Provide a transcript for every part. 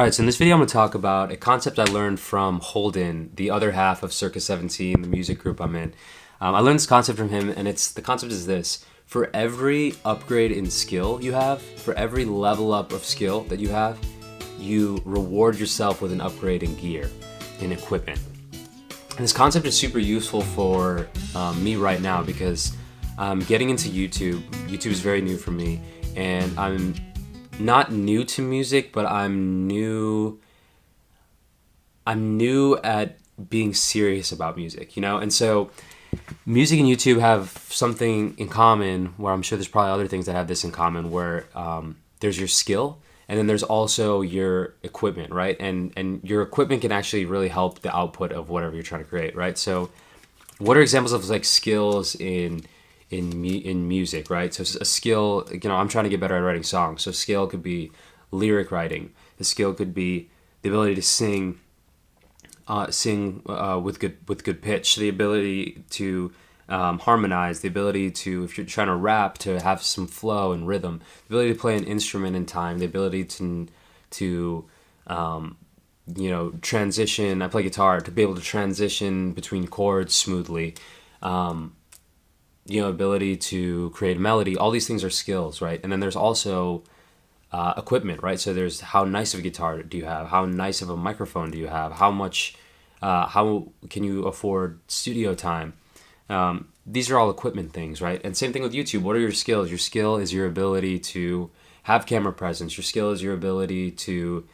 Alright, so in this video I'm going to talk about a concept I learned from Holden, the other half of Circus 17, the music group I'm in. I learned this concept from him, and the concept is this. For every upgrade in skill you have, for every level up of skill that you have, you reward yourself with an upgrade in gear, in equipment. And this concept is super useful for me right now because I'm getting into YouTube. YouTube is very new for me, and I'm not new to music, but I'm new at being serious about music, you know? And so music and YouTube have something in common, where I'm sure there's probably other things that have this in common, where there's your skill and then there's also your equipment, right? And your equipment can actually really help the output of whatever you're trying to create, right? So what are examples of like skills in music, right? So a skill, I'm trying to get better at writing songs. So skill could be lyric writing. The skill could be the ability to sing with good pitch, the ability to harmonize, the ability to, if you're trying to rap, to have some flow and rhythm, the ability to play an instrument in time, the ability to transition. I play guitar, to be able to transition between chords smoothly. Ability to create a melody. All these things are skills, right? And then there's also equipment, right? So there's how nice of a guitar do you have? How nice of a microphone do you have? How can you afford studio time? These are all equipment things, right? And same thing with YouTube. What are your skills? Your skill is your ability to have camera presence. Your skill is your ability to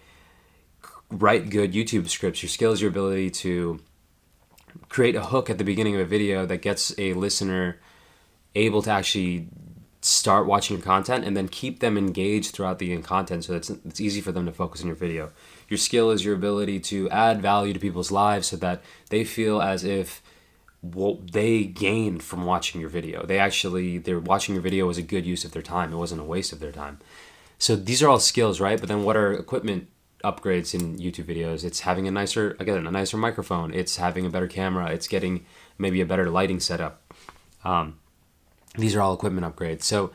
write good YouTube scripts. Your skill is your ability to create a hook at the beginning of a video that gets a listener able to actually start watching your content and then keep them engaged throughout the content, so it's easy for them to focus on your video. Your skill is your ability to add value to people's lives so that they feel as if what they gained from watching your video. They're watching your video was a good use of their time. It wasn't a waste of their time. So these are all skills, right? But then what are equipment upgrades in YouTube videos? It's having a nicer microphone. It's having a better camera. It's getting maybe a better lighting setup. These are all equipment upgrades. So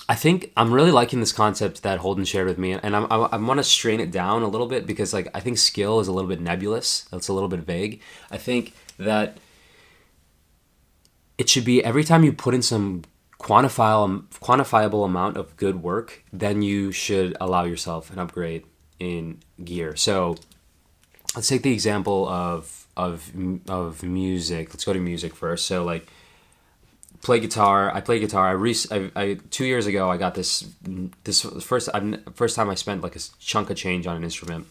I think I'm really liking this concept that Holden shared with me, and I want to strain it down a little bit because I think skill is a little bit nebulous. It's a little bit vague. I think that it should be every time you put in some quantifiable amount of good work, then you should allow yourself an upgrade in gear. So let's take the example of music. Let's go to music first. So like play guitar. I play guitar. I 2 years ago I got this first time I spent like a chunk of change on an instrument.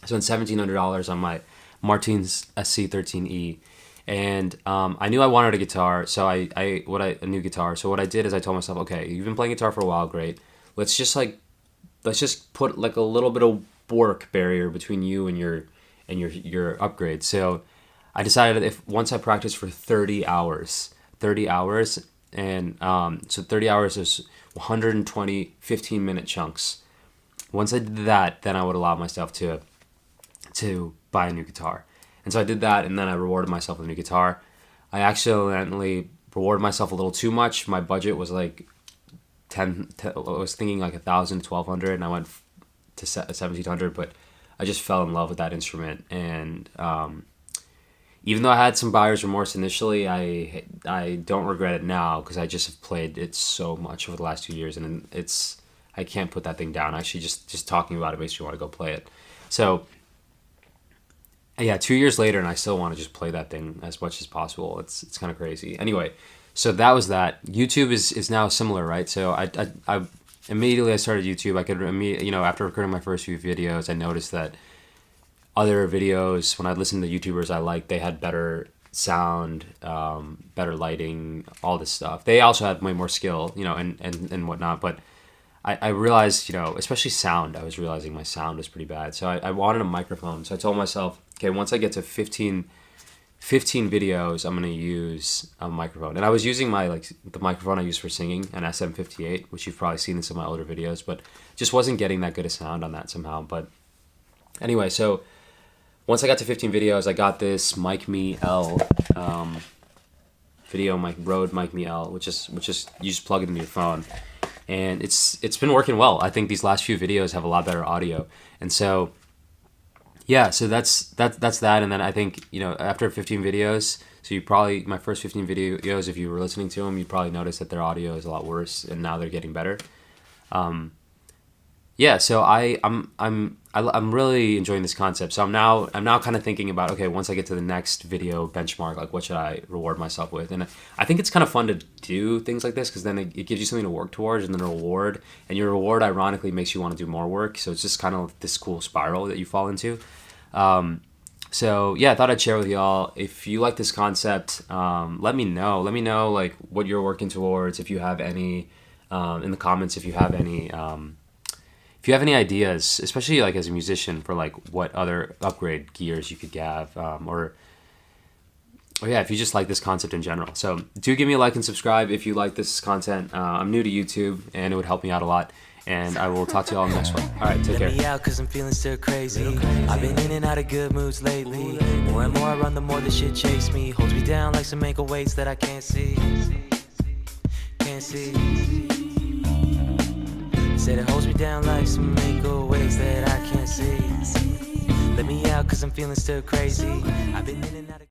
I spent $1,700 on my Martin's SC13E. And I knew I wanted a guitar, so a new guitar. So what I did is I told myself, okay, you've been playing guitar for a while, great. Let's just put like a little bit of work barrier between you and your upgrade. So I decided if once I practiced for 30 hours, and so 30 hours is 120 15-minute chunks. Once I did that, then I would allow myself to buy a new guitar. And so I did that, and then I rewarded myself with a new guitar. I accidentally rewarded myself a little too much. My budget was like I was thinking like 1,000 to 1,200, and I went to 1,700. But I just fell in love with that instrument, and even though I had some buyer's remorse initially, I don't regret it now because I just have played it so much over the last 2 years, and I can't put that thing down. Actually, just talking about it makes me want to go play it. So yeah, 2 years later, and I still want to just play that thing as much as possible. It's kind of crazy. Anyway, so that was that. YouTube is now similar, right? So I immediately I started YouTube. I could after recording my first few videos, I noticed that other videos, when I listened to YouTubers I liked, they had better sound, better lighting, all this stuff. They also had way more skill, and whatnot. But I realized, especially sound, I was realizing my sound was pretty bad. So I wanted a microphone. So I told myself, okay, once I get to 15 videos, I'm going to use a microphone. And I was using the microphone I use for singing, an SM58, which you've probably seen in some of my older videos, but just wasn't getting that good a sound on that somehow. But anyway, so once I got to 15 videos, I got this Mic Me L video mic, Rode Mic Me L, which is you just plug it into your phone. and it's been working well. I think these last few videos have a lot better audio, and so yeah, so that's that. And then I think, after 15 videos, so you probably, my first 15 videos, if you were listening to them, you probably noticed that their audio is a lot worse, and now they're getting better. Yeah, so I'm really enjoying this concept. So I'm now kind of thinking about, okay, once I get to the next video benchmark, like what should I reward myself with? And I think it's kind of fun to do things like this, because then it gives you something to work towards, and then a reward, and your reward ironically makes you want to do more work. So it's just kind of this cool spiral that you fall into. So yeah, I thought I'd share with y'all. If you like this concept, let me know. Let me know like what you're working towards. If you have any, in the comments, if you have any ideas, especially like as a musician, for like what other upgrade gears you could have, or yeah, if you just like this concept in general. So do give me a like and subscribe if you like this content. I'm new to YouTube, and it would help me out a lot. And I will talk to y'all on the next one. All right, take care. Let me out, cause I'm feeling still crazy. I've been in and out of good moods lately. More and more I run, the more the shit chase me. Holds me down like some ankle weights that I can't see. Can't see. Said it holds me down like some ankle weights that I can't see. Let me out, cause I'm feeling still crazy. I've been in and out of